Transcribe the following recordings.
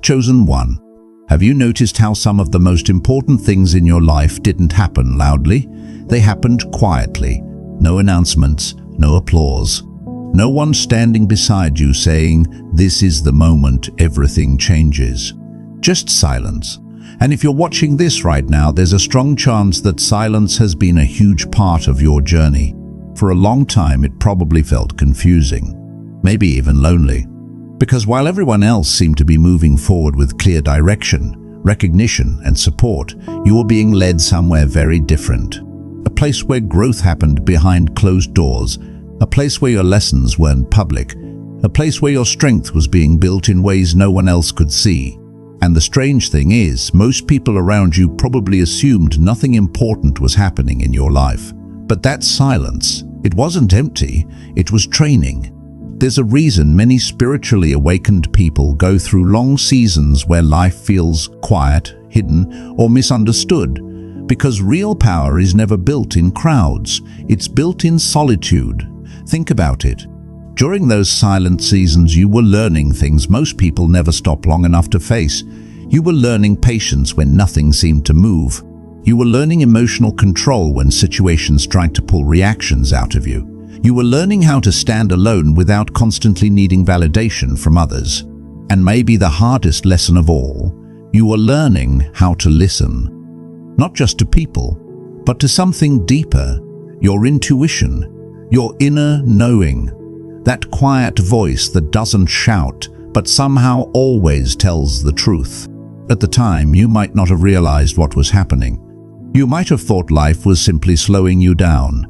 Chosen one. Have you noticed how some of the most important things in your life didn't happen loudly? They happened quietly. No announcements, no applause. No one standing beside you saying, "This is the moment everything changes." Just silence. And if you're watching this right now, there's a strong chance that silence has been a huge part of your journey. For a long time, it probably felt confusing, maybe even lonely. Because while everyone else seemed to be moving forward with clear direction, recognition, and support, you were being led somewhere very different. A place where growth happened behind closed doors, a place where your lessons weren't public, a place where your strength was being built in ways no one else could see. And the strange thing is, most people around you probably assumed nothing important was happening in your life. But that silence, it wasn't empty, it was training. There's a reason many spiritually awakened people go through long seasons where life feels quiet, hidden, or misunderstood. Because real power is never built in crowds, it's built in solitude. Think about it. During those silent seasons, you were learning things most people never stop long enough to face. You were learning patience when nothing seemed to move. You were learning emotional control when situations tried to pull reactions out of you. You were learning how to stand alone without constantly needing validation from others. And maybe the hardest lesson of all, you were learning how to listen. Not just to people, but to something deeper, your intuition, your inner knowing. That quiet voice that doesn't shout, but somehow always tells the truth. At the time, you might not have realized what was happening. You might have thought life was simply slowing you down.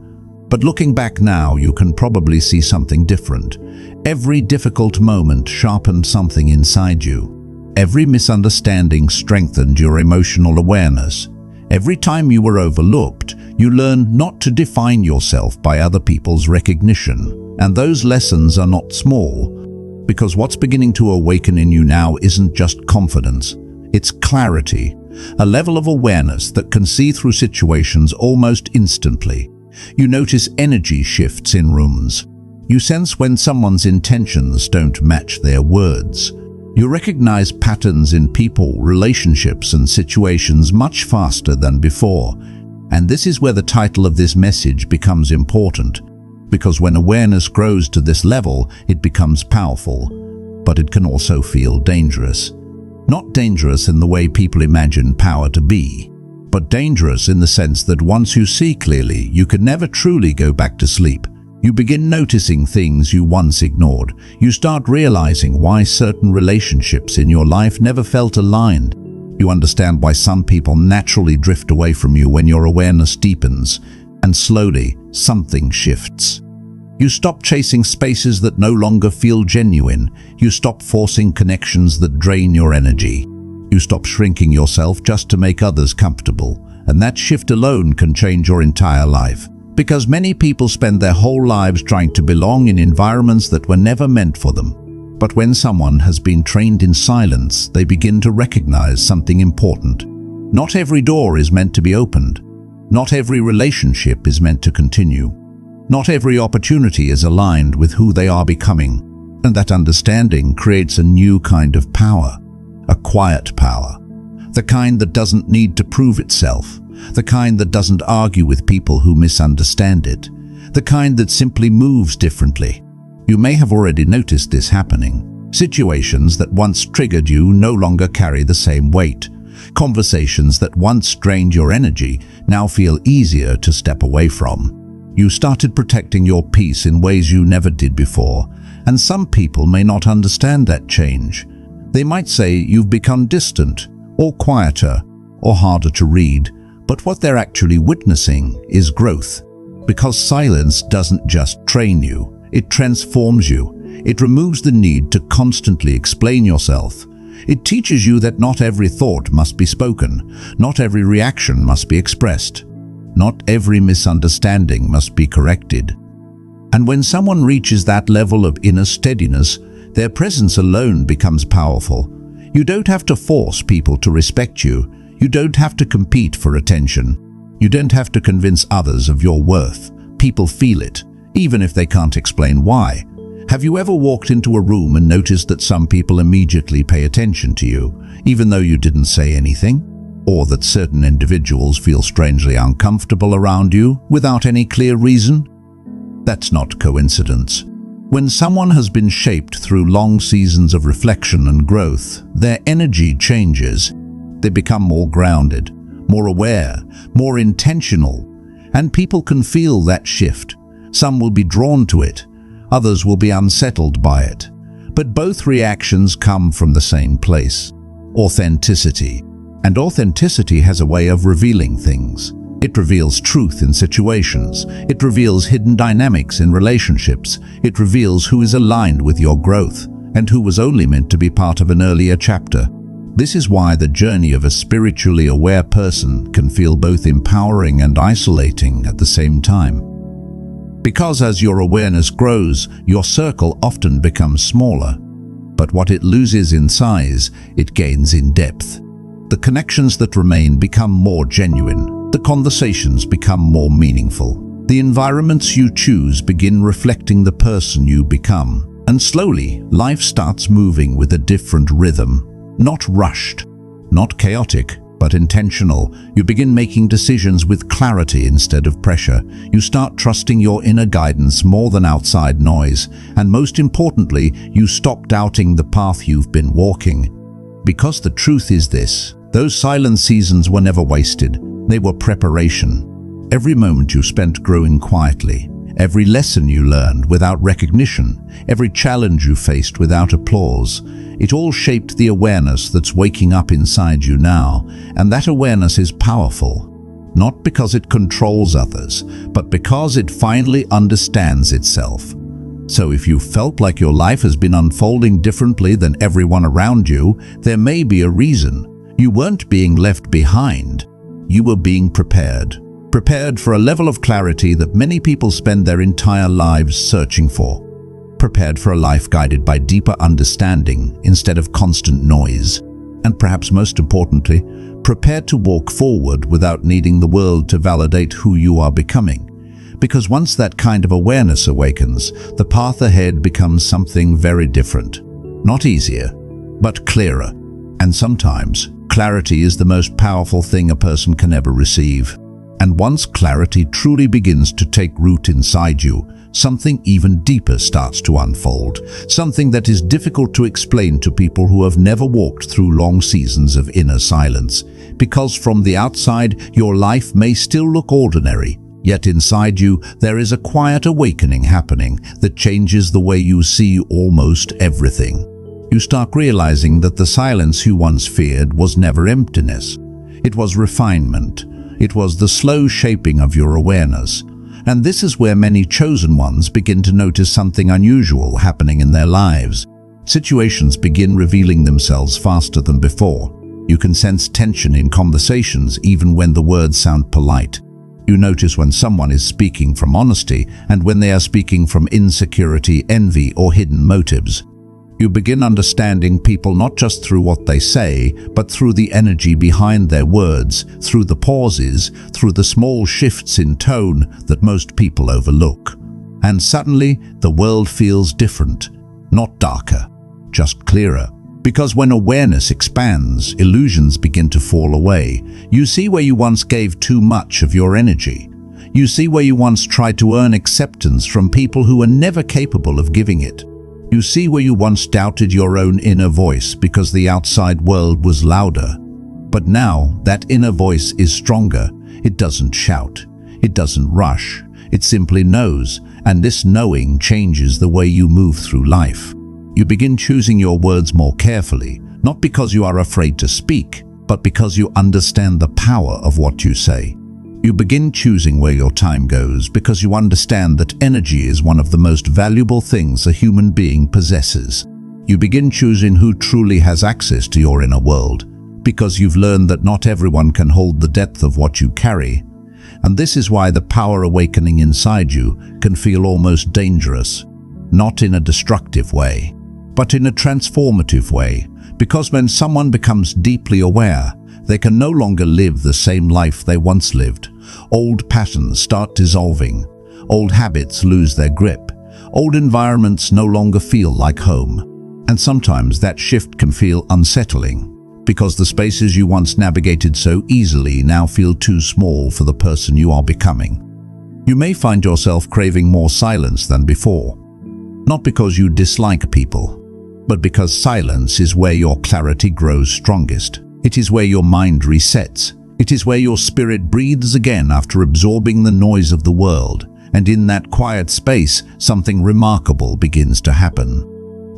But looking back now, you can probably see something different. Every difficult moment sharpened something inside you. Every misunderstanding strengthened your emotional awareness. Every time you were overlooked, you learned not to define yourself by other people's recognition. And those lessons are not small, because what's beginning to awaken in you now isn't just confidence, it's clarity, a level of awareness that can see through situations almost instantly. You notice energy shifts in rooms. You sense when someone's intentions don't match their words. You recognize patterns in people, relationships, and situations much faster than before. And this is where the title of this message becomes important. Because when awareness grows to this level, it becomes powerful, but it can also feel dangerous. Not dangerous in the way people imagine power to be, but dangerous in the sense that once you see clearly, you can never truly go back to sleep. You begin noticing things you once ignored. You start realizing why certain relationships in your life never felt aligned. You understand why some people naturally drift away from you when your awareness deepens. And slowly, something shifts. You stop chasing spaces that no longer feel genuine. You stop forcing connections that drain your energy. You stop shrinking yourself just to make others comfortable. And that shift alone can change your entire life. Because many people spend their whole lives trying to belong in environments that were never meant for them. But when someone has been trained in silence, they begin to recognize something important. Not every door is meant to be opened. Not every relationship is meant to continue. Not every opportunity is aligned with who they are becoming. And that understanding creates a new kind of power, a quiet power. The kind that doesn't need to prove itself. The kind that doesn't argue with people who misunderstand it. The kind that simply moves differently. You may have already noticed this happening. Situations that once triggered you no longer carry the same weight. Conversations that once drained your energy now feel easier to step away from. You started protecting your peace in ways you never did before, and some people may not understand that change. They might say you've become distant, or quieter, or harder to read, but what they're actually witnessing is growth. Because silence doesn't just train you, it transforms you. It removes the need to constantly explain yourself. It teaches you that not every thought must be spoken, not every reaction must be expressed, not every misunderstanding must be corrected. And when someone reaches that level of inner steadiness, their presence alone becomes powerful. You don't have to force people to respect you. You don't have to compete for attention. You don't have to convince others of your worth. People feel it, even if they can't explain why. Have you ever walked into a room and noticed that some people immediately pay attention to you, even though you didn't say anything? Or that certain individuals feel strangely uncomfortable around you without any clear reason? That's not coincidence. When someone has been shaped through long seasons of reflection and growth, their energy changes. They become more grounded, more aware, more intentional, and people can feel that shift. Some will be drawn to it, others will be unsettled by it. But both reactions come from the same place: authenticity. And authenticity has a way of revealing things. It reveals truth in situations. It reveals hidden dynamics in relationships. It reveals who is aligned with your growth and who was only meant to be part of an earlier chapter. This is why the journey of a spiritually aware person can feel both empowering and isolating at the same time. Because as your awareness grows, your circle often becomes smaller. But what it loses in size, it gains in depth. The connections that remain become more genuine. The conversations become more meaningful. The environments you choose begin reflecting the person you become. And slowly, life starts moving with a different rhythm. Not rushed, not chaotic, but intentional. You begin making decisions with clarity instead of pressure. You start trusting your inner guidance more than outside noise. And most importantly, you stop doubting the path you've been walking. Because the truth is this: those silent seasons were never wasted. They were preparation. Every moment you spent growing quietly, every lesson you learned without recognition, every challenge you faced without applause, it all shaped the awareness that's waking up inside you now. And that awareness is powerful, not because it controls others, but because it finally understands itself. So if you felt like your life has been unfolding differently than everyone around you, there may be a reason. You weren't being left behind. You were being prepared. Prepared for a level of clarity that many people spend their entire lives searching for. Prepared for a life guided by deeper understanding instead of constant noise. And perhaps most importantly, prepared to walk forward without needing the world to validate who you are becoming. Because once that kind of awareness awakens, the path ahead becomes something very different. Not easier, but clearer. And sometimes, clarity is the most powerful thing a person can ever receive. And once clarity truly begins to take root inside you, something even deeper starts to unfold. Something that is difficult to explain to people who have never walked through long seasons of inner silence. Because from the outside, your life may still look ordinary. Yet inside you, there is a quiet awakening happening that changes the way you see almost everything. You start realizing that the silence you once feared was never emptiness. It was refinement. It was the slow shaping of your awareness. And this is where many chosen ones begin to notice something unusual happening in their lives. Situations begin revealing themselves faster than before. You can sense tension in conversations even when the words sound polite. You notice when someone is speaking from honesty and when they are speaking from insecurity, envy, or hidden motives. You begin understanding people not just through what they say, but through the energy behind their words, through the pauses, through the small shifts in tone that most people overlook. And suddenly, the world feels different, not darker, just clearer. Because when awareness expands, illusions begin to fall away. You see where you once gave too much of your energy. You see where you once tried to earn acceptance from people who were never capable of giving it. You see where you once doubted your own inner voice because the outside world was louder. But now, that inner voice is stronger. It doesn't shout. It doesn't rush. It simply knows, and this knowing changes the way you move through life. You begin choosing your words more carefully, not because you are afraid to speak, but because you understand the power of what you say. You begin choosing where your time goes because you understand that energy is one of the most valuable things a human being possesses. You begin choosing who truly has access to your inner world because you've learned that not everyone can hold the depth of what you carry. And this is why the power awakening inside you can feel almost dangerous, not in a destructive way, but in a transformative way, because when someone becomes deeply aware, they can no longer live the same life they once lived. Old patterns start dissolving. Old habits lose their grip. Old environments no longer feel like home. And sometimes that shift can feel unsettling, because the spaces you once navigated so easily now feel too small for the person you are becoming. You may find yourself craving more silence than before, not because you dislike people, but because silence is where your clarity grows strongest. It is where your mind resets. It is where your spirit breathes again after absorbing the noise of the world. And in that quiet space, something remarkable begins to happen.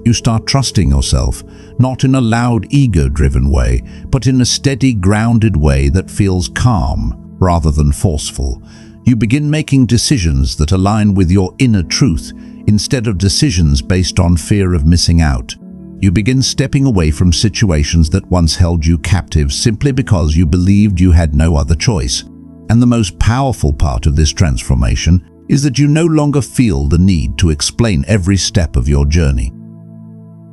You start trusting yourself, not in a loud, ego-driven way, but in a steady, grounded way that feels calm rather than forceful. You begin making decisions that align with your inner truth instead of decisions based on fear of missing out. You begin stepping away from situations that once held you captive simply because you believed you had no other choice. And the most powerful part of this transformation is that you no longer feel the need to explain every step of your journey.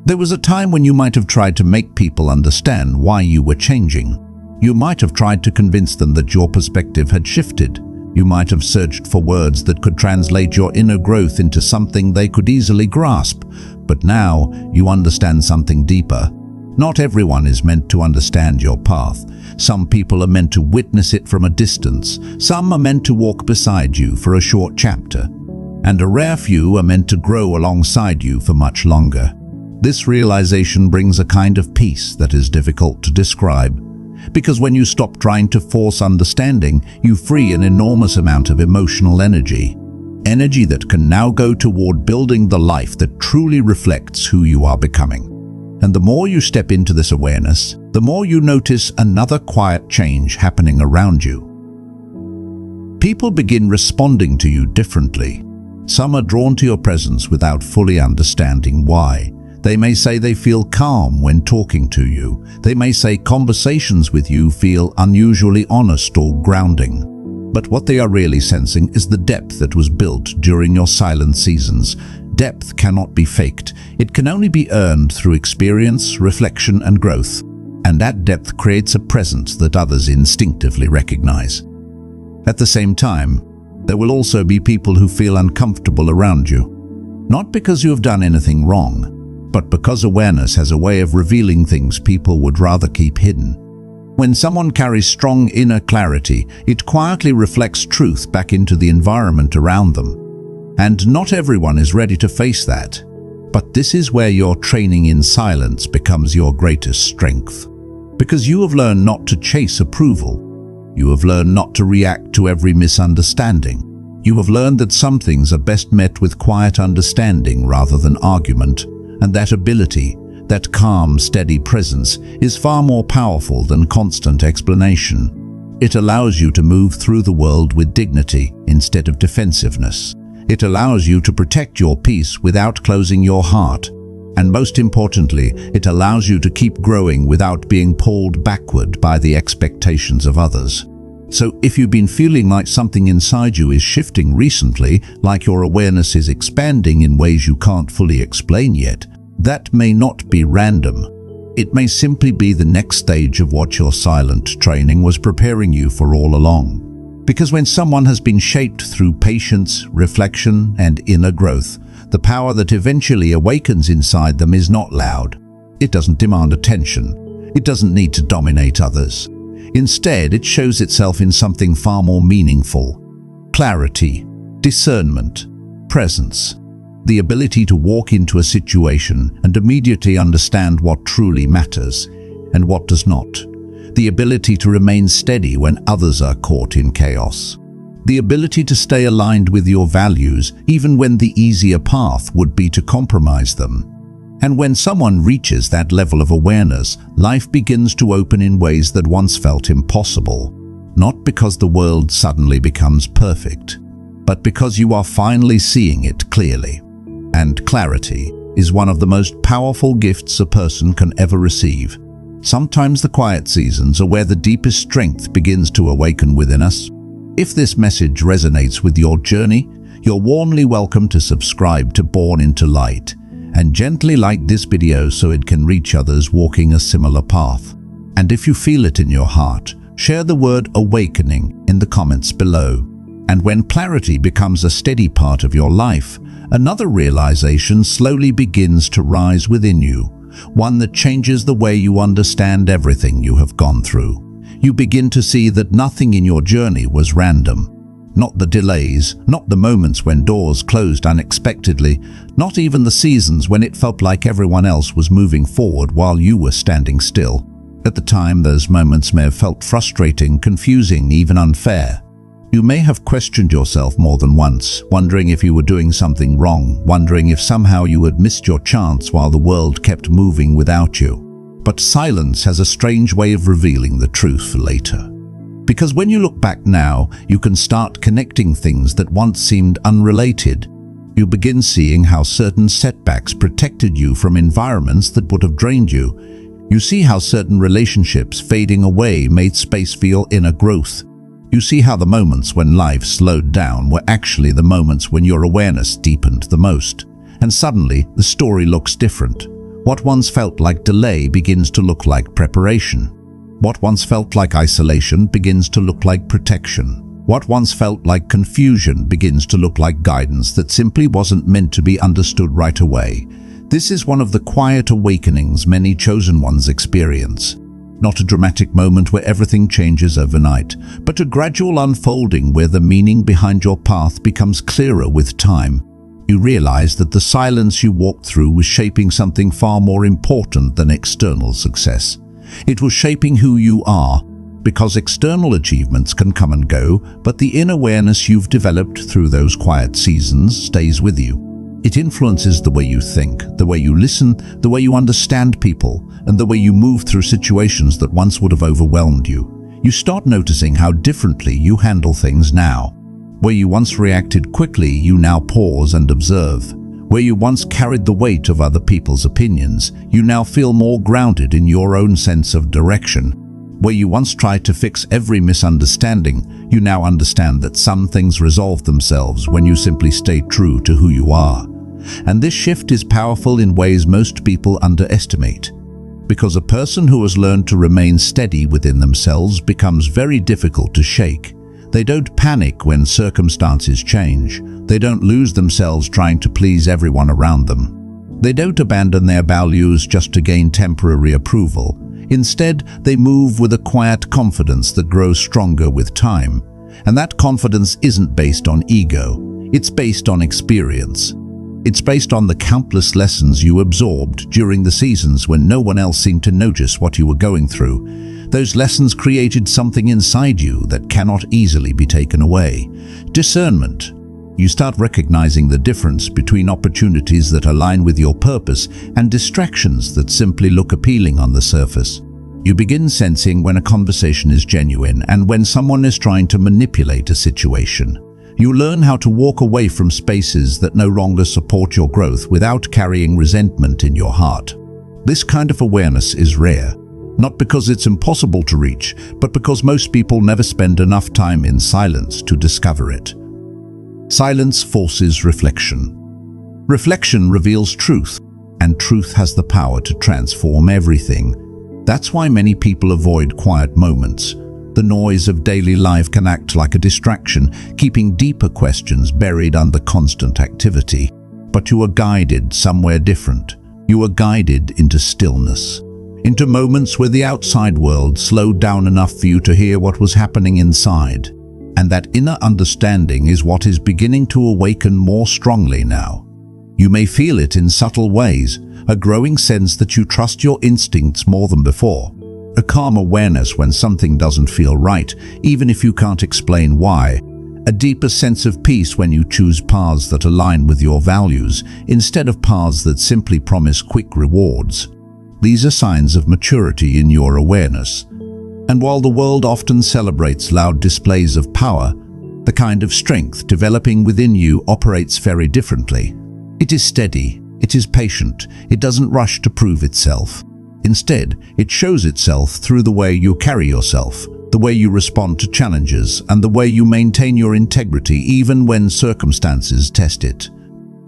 There was a time when you might have tried to make people understand why you were changing. You might have tried to convince them that your perspective had shifted. You might have searched for words that could translate your inner growth into something they could easily grasp. But now you understand something deeper. Not everyone is meant to understand your path. Some people are meant to witness it from a distance. Some are meant to walk beside you for a short chapter. And a rare few are meant to grow alongside you for much longer. This realization brings a kind of peace that is difficult to describe. Because when you stop trying to force understanding, you free an enormous amount of emotional energy. Energy that can now go toward building the life that truly reflects who you are becoming. And the more you step into this awareness, the more you notice another quiet change happening around you. People begin responding to you differently. Some are drawn to your presence without fully understanding why. They may say they feel calm when talking to you. They may say conversations with you feel unusually honest or grounding. But what they are really sensing is the depth that was built during your silent seasons. Depth cannot be faked. It can only be earned through experience, reflection, and growth. And that depth creates a presence that others instinctively recognize. At the same time, there will also be people who feel uncomfortable around you. Not because you have done anything wrong, but because awareness has a way of revealing things people would rather keep hidden. When someone carries strong inner clarity, it quietly reflects truth back into the environment around them. And not everyone is ready to face that. But this is where your training in silence becomes your greatest strength. Because you have learned not to chase approval. You have learned not to react to every misunderstanding. You have learned that some things are best met with quiet understanding rather than argument. And that ability, that calm, steady presence, is far more powerful than constant explanation. It allows you to move through the world with dignity instead of defensiveness. It allows you to protect your peace without closing your heart. And most importantly, it allows you to keep growing without being pulled backward by the expectations of others. So if you've been feeling like something inside you is shifting recently, like your awareness is expanding in ways you can't fully explain yet, that may not be random. It may simply be the next stage of what your silent training was preparing you for all along. Because when someone has been shaped through patience, reflection, and inner growth, the power that eventually awakens inside them is not loud. It doesn't demand attention. It doesn't need to dominate others. Instead, it shows itself in something far more meaningful. Clarity, discernment, presence. The ability to walk into a situation and immediately understand what truly matters and what does not. The ability to remain steady when others are caught in chaos. The ability to stay aligned with your values even when the easier path would be to compromise them. And when someone reaches that level of awareness, life begins to open in ways that once felt impossible. Not because the world suddenly becomes perfect, but because you are finally seeing it clearly. And clarity is one of the most powerful gifts a person can ever receive. Sometimes the quiet seasons are where the deepest strength begins to awaken within us. If this message resonates with your journey, you're warmly welcome to subscribe to Born into Light and gently like this video so it can reach others walking a similar path. And if you feel it in your heart, share the word awakening in the comments below. And when clarity becomes a steady part of your life, another realization slowly begins to rise within you, one that changes the way you understand everything you have gone through. You begin to see that nothing in your journey was random. Not the delays, not the moments when doors closed unexpectedly, not even the seasons when it felt like everyone else was moving forward while you were standing still. At the time, those moments may have felt frustrating, confusing, even unfair. You may have questioned yourself more than once, wondering if you were doing something wrong, wondering if somehow you had missed your chance while the world kept moving without you. But silence has a strange way of revealing the truth for later. Because when you look back now, you can start connecting things that once seemed unrelated. You begin seeing how certain setbacks protected you from environments that would have drained you. You see how certain relationships fading away made space for your inner growth. You see how the moments when life slowed down were actually the moments when your awareness deepened the most. And suddenly, the story looks different. What once felt like delay begins to look like preparation. What once felt like isolation begins to look like protection. What once felt like confusion begins to look like guidance that simply wasn't meant to be understood right away. This is one of the quiet awakenings many chosen ones experience. Not a dramatic moment where everything changes overnight, but a gradual unfolding where the meaning behind your path becomes clearer with time. You realize that the silence you walked through was shaping something far more important than external success. It was shaping who you are, because external achievements can come and go, but the inner awareness you've developed through those quiet seasons stays with you. It influences the way you think, the way you listen, the way you understand people, and the way you move through situations that once would have overwhelmed you. You start noticing how differently you handle things now. Where you once reacted quickly, you now pause and observe. Where you once carried the weight of other people's opinions, you now feel more grounded in your own sense of direction. Where you once tried to fix every misunderstanding, you now understand that some things resolve themselves when you simply stay true to who you are. And this shift is powerful in ways most people underestimate. Because a person who has learned to remain steady within themselves becomes very difficult to shake. They don't panic when circumstances change. They don't lose themselves trying to please everyone around them. They don't abandon their values just to gain temporary approval. Instead, they move with a quiet confidence that grows stronger with time. And that confidence isn't based on ego. It's based on experience. It's based on the countless lessons you absorbed during the seasons when no one else seemed to notice what you were going through. Those lessons created something inside you that cannot easily be taken away. Discernment. You start recognizing the difference between opportunities that align with your purpose and distractions that simply look appealing on the surface. You begin sensing when a conversation is genuine and when someone is trying to manipulate a situation. You learn how to walk away from spaces that no longer support your growth without carrying resentment in your heart. This kind of awareness is rare, not because it's impossible to reach, but because most people never spend enough time in silence to discover it. Silence forces reflection. Reflection reveals truth, and truth has the power to transform everything. That's why many people avoid quiet moments. The noise of daily life can act like a distraction, keeping deeper questions buried under constant activity. But you are guided somewhere different. You are guided into stillness, into moments where the outside world slowed down enough for you to hear what was happening inside. And that inner understanding is what is beginning to awaken more strongly now. You may feel it in subtle ways, a growing sense that you trust your instincts more than before. A calm awareness when something doesn't feel right, even if you can't explain why. A deeper sense of peace when you choose paths that align with your values, instead of paths that simply promise quick rewards. These are signs of maturity in your awareness. And while the world often celebrates loud displays of power, the kind of strength developing within you operates very differently. It is steady, it is patient, it doesn't rush to prove itself. Instead, it shows itself through the way you carry yourself, the way you respond to challenges, and the way you maintain your integrity even when circumstances test it.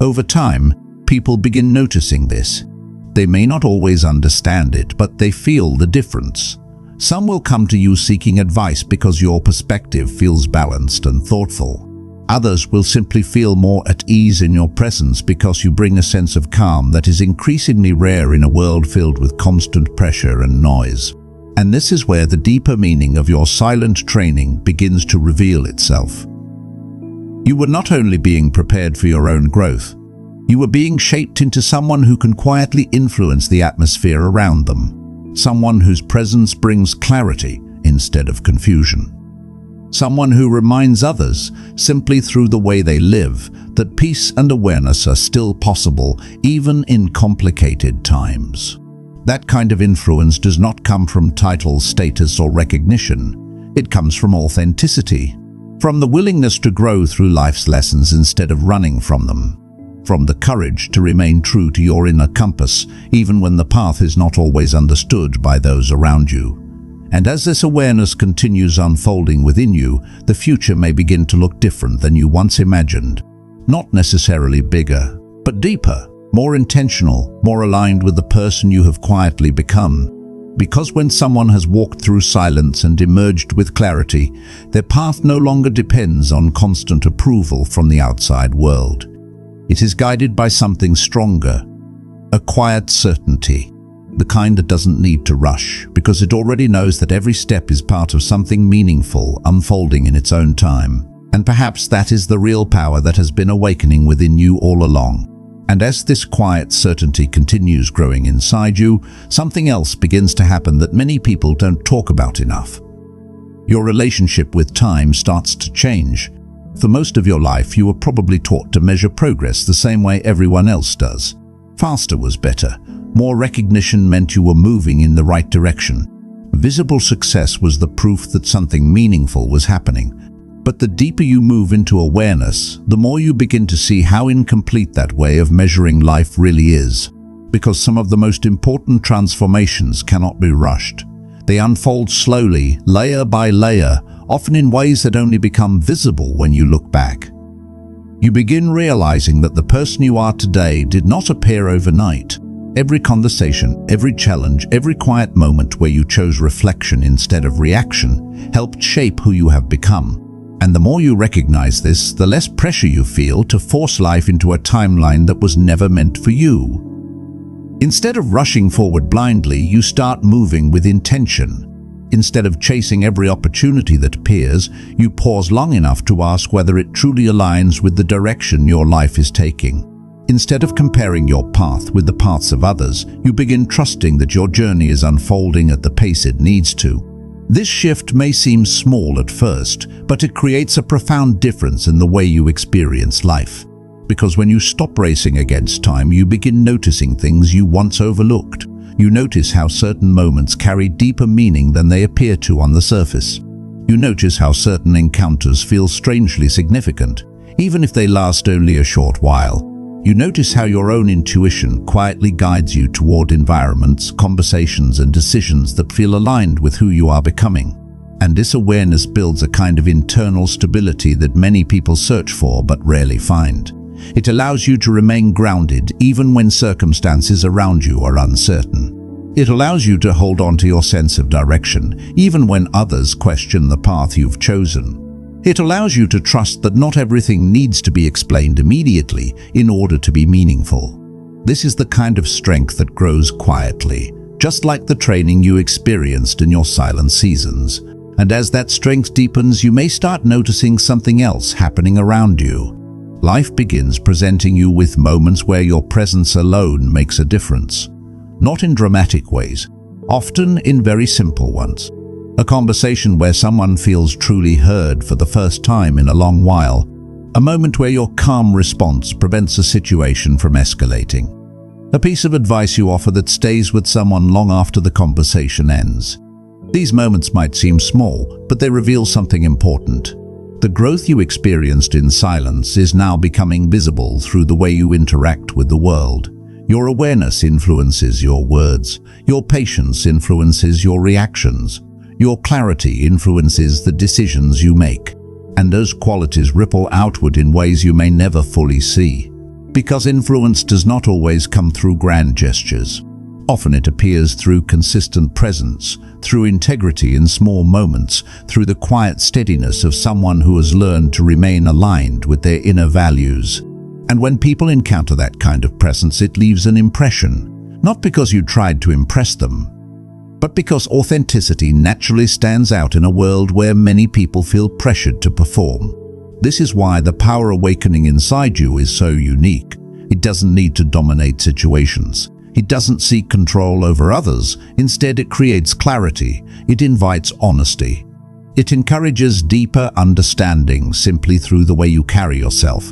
Over time, people begin noticing this. They may not always understand it, but they feel the difference. Some will come to you seeking advice because your perspective feels balanced and thoughtful. Others will simply feel more at ease in your presence because you bring a sense of calm that is increasingly rare in a world filled with constant pressure and noise. And this is where the deeper meaning of your silent training begins to reveal itself. You were not only being prepared for your own growth, you were being shaped into someone who can quietly influence the atmosphere around them. Someone whose presence brings clarity instead of confusion. Someone who reminds others, simply through the way they live, that peace and awareness are still possible even in complicated times. That kind of influence does not come from title, status, or recognition. It comes from authenticity, from the willingness to grow through life's lessons instead of running from them, from the courage to remain true to your inner compass, even when the path is not always understood by those around you. And as this awareness continues unfolding within you, the future may begin to look different than you once imagined. Not necessarily bigger, but deeper, more intentional, more aligned with the person you have quietly become. Because when someone has walked through silence and emerged with clarity, their path no longer depends on constant approval from the outside world. It is guided by something stronger, a quiet certainty. The kind that doesn't need to rush, because it already knows that every step is part of something meaningful unfolding in its own time. And perhaps that is the real power that has been awakening within you all along. And as this quiet certainty continues growing inside you, something else begins to happen that many people don't talk about enough. Your relationship with time starts to change. For most of your life, you were probably taught to measure progress the same way everyone else does. Faster was better. More recognition meant you were moving in the right direction. Visible success was the proof that something meaningful was happening. But the deeper you move into awareness, the more you begin to see how incomplete that way of measuring life really is. Because some of the most important transformations cannot be rushed. They unfold slowly, layer by layer, often in ways that only become visible when you look back. You begin realizing that the person you are today did not appear overnight. Every conversation, every challenge, every quiet moment where you chose reflection instead of reaction helped shape who you have become. And the more you recognize this, the less pressure you feel to force life into a timeline that was never meant for you. Instead of rushing forward blindly, you start moving with intention. Instead of chasing every opportunity that appears, you pause long enough to ask whether it truly aligns with the direction your life is taking. Instead of comparing your path with the paths of others, you begin trusting that your journey is unfolding at the pace it needs to. This shift may seem small at first, but it creates a profound difference in the way you experience life. Because when you stop racing against time, you begin noticing things you once overlooked. You notice how certain moments carry deeper meaning than they appear to on the surface. You notice how certain encounters feel strangely significant, even if they last only a short while. You notice how your own intuition quietly guides you toward environments, conversations, and decisions that feel aligned with who you are becoming. And this awareness builds a kind of internal stability that many people search for but rarely find. It allows you to remain grounded even when circumstances around you are uncertain. It allows you to hold on to your sense of direction even when others question the path you've chosen. It allows you to trust that not everything needs to be explained immediately in order to be meaningful. This is the kind of strength that grows quietly, just like the training you experienced in your silent seasons. And as that strength deepens, you may start noticing something else happening around you. Life begins presenting you with moments where your presence alone makes a difference. Not in dramatic ways, often in very simple ones. A conversation where someone feels truly heard for the first time in a long while. A moment where your calm response prevents a situation from escalating. A piece of advice you offer that stays with someone long after the conversation ends. These moments might seem small, but they reveal something important. The growth you experienced in silence is now becoming visible through the way you interact with the world. Your awareness influences your words. Your patience influences your reactions. Your clarity influences the decisions you make, and those qualities ripple outward in ways you may never fully see. Because influence does not always come through grand gestures. Often it appears through consistent presence, through integrity in small moments, through the quiet steadiness of someone who has learned to remain aligned with their inner values. And when people encounter that kind of presence, it leaves an impression, not because you tried to impress them, but because authenticity naturally stands out in a world where many people feel pressured to perform. This is why the power awakening inside you is so unique. It doesn't need to dominate situations. It doesn't seek control over others. Instead, it creates clarity. It invites honesty. It encourages deeper understanding simply through the way you carry yourself.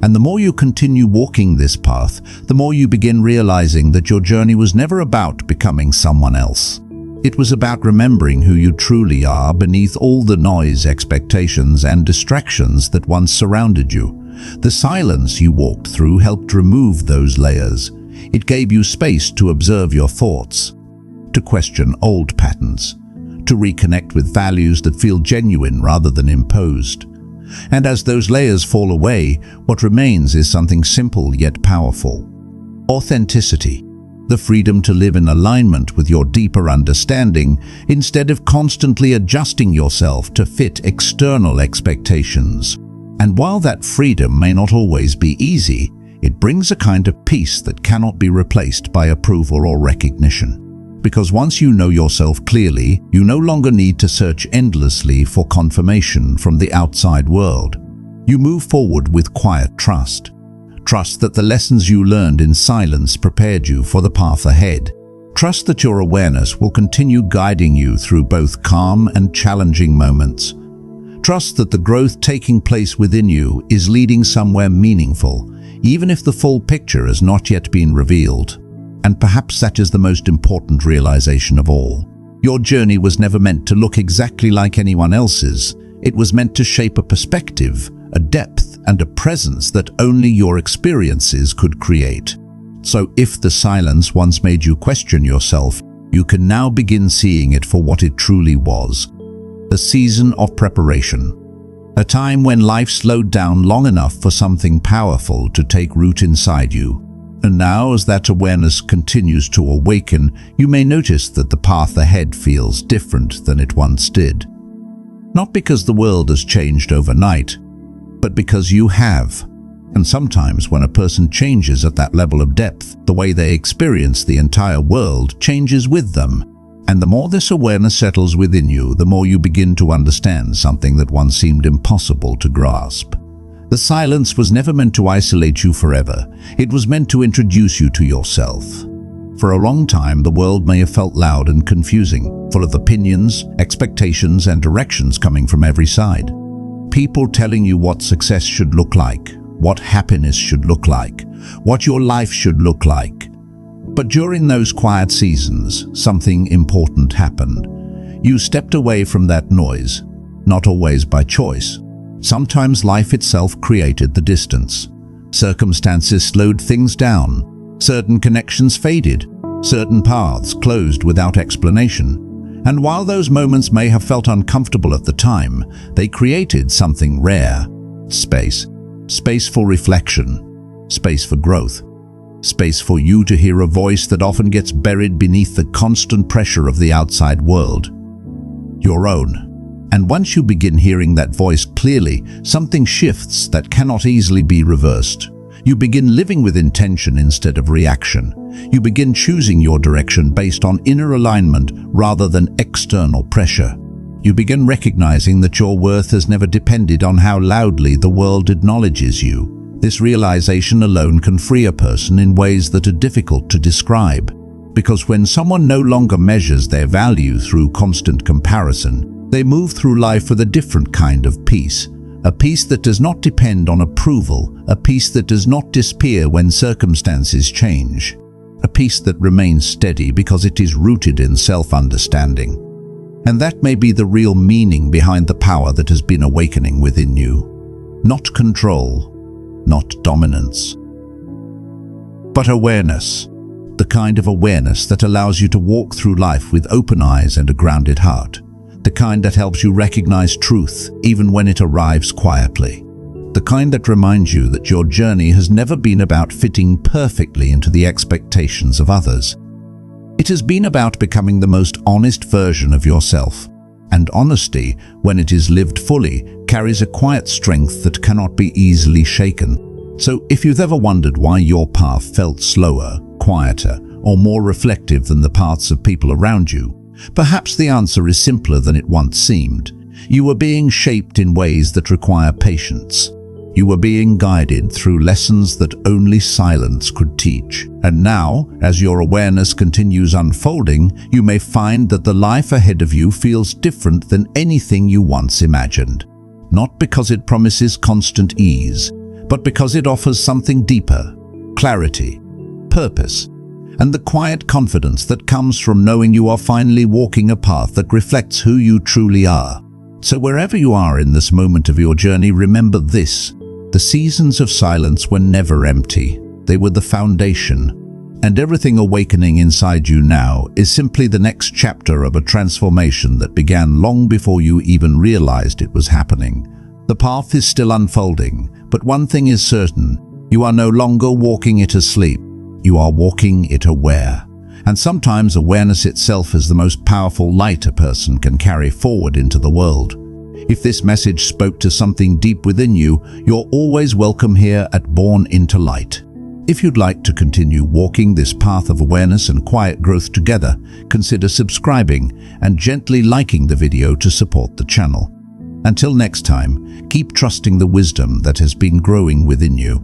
And the more you continue walking this path, the more you begin realizing that your journey was never about becoming someone else. It was about remembering who you truly are beneath all the noise, expectations, and distractions that once surrounded you. The silence you walked through helped remove those layers. It gave you space to observe your thoughts, to question old patterns, to reconnect with values that feel genuine rather than imposed. And as those layers fall away, what remains is something simple yet powerful. Authenticity, the freedom to live in alignment with your deeper understanding instead of constantly adjusting yourself to fit external expectations. And while that freedom may not always be easy, it brings a kind of peace that cannot be replaced by approval or recognition. Because once you know yourself clearly, you no longer need to search endlessly for confirmation from the outside world. You move forward with quiet trust. Trust that the lessons you learned in silence prepared you for the path ahead. Trust that your awareness will continue guiding you through both calm and challenging moments. Trust that the growth taking place within you is leading somewhere meaningful, even if the full picture has not yet been revealed. And perhaps that is the most important realization of all. Your journey was never meant to look exactly like anyone else's. It was meant to shape a perspective, a depth, and a presence that only your experiences could create. So if the silence once made you question yourself, you can now begin seeing it for what it truly was. A season of preparation. A time when life slowed down long enough for something powerful to take root inside you. And now, as that awareness continues to awaken, you may notice that the path ahead feels different than it once did. Not because the world has changed overnight, but because you have. And sometimes when a person changes at that level of depth, the way they experience the entire world changes with them. And the more this awareness settles within you, the more you begin to understand something that once seemed impossible to grasp. The silence was never meant to isolate you forever. It was meant to introduce you to yourself. For a long time, the world may have felt loud and confusing, full of opinions, expectations, and directions coming from every side. People telling you what success should look like, what happiness should look like, what your life should look like. But during those quiet seasons, something important happened. You stepped away from that noise, not always by choice. Sometimes life itself created the distance. Circumstances slowed things down. Certain connections faded. Certain paths closed without explanation. And while those moments may have felt uncomfortable at the time, they created something rare. Space. Space for reflection. Space for growth. Space for you to hear a voice that often gets buried beneath the constant pressure of the outside world. Your own. And once you begin hearing that voice clearly, something shifts that cannot easily be reversed. You begin living with intention instead of reaction. You begin choosing your direction based on inner alignment rather than external pressure. You begin recognizing that your worth has never depended on how loudly the world acknowledges you. This realization alone can free a person in ways that are difficult to describe. Because when someone no longer measures their value through constant comparison, they move through life with a different kind of peace. A peace that does not depend on approval, a peace that does not disappear when circumstances change. A peace that remains steady because it is rooted in self-understanding. And that may be the real meaning behind the power that has been awakening within you. Not control, not dominance, but awareness. The kind of awareness that allows you to walk through life with open eyes and a grounded heart. The kind that helps you recognize truth even when it arrives quietly. The kind that reminds you that your journey has never been about fitting perfectly into the expectations of others. It has been about becoming the most honest version of yourself. And honesty, when it is lived fully, carries a quiet strength that cannot be easily shaken. So if you've ever wondered why your path felt slower, quieter, or more reflective than the paths of people around you, perhaps the answer is simpler than it once seemed. You were being shaped in ways that require patience. You were being guided through lessons that only silence could teach. And now, as your awareness continues unfolding, you may find that the life ahead of you feels different than anything you once imagined. Not because it promises constant ease, but because it offers something deeper: clarity, purpose, and the quiet confidence that comes from knowing you are finally walking a path that reflects who you truly are. So wherever you are in this moment of your journey, remember this: the seasons of silence were never empty. They were the foundation. And everything awakening inside you now is simply the next chapter of a transformation that began long before you even realized it was happening. The path is still unfolding, but one thing is certain: you are no longer walking it asleep. You are walking it aware. And sometimes awareness itself is the most powerful light a person can carry forward into the world. If this message spoke to something deep within you, you're always welcome here at Born into Light. If you'd like to continue walking this path of awareness and quiet growth together, consider subscribing and gently liking the video to support the channel. Until next time, keep trusting the wisdom that has been growing within you.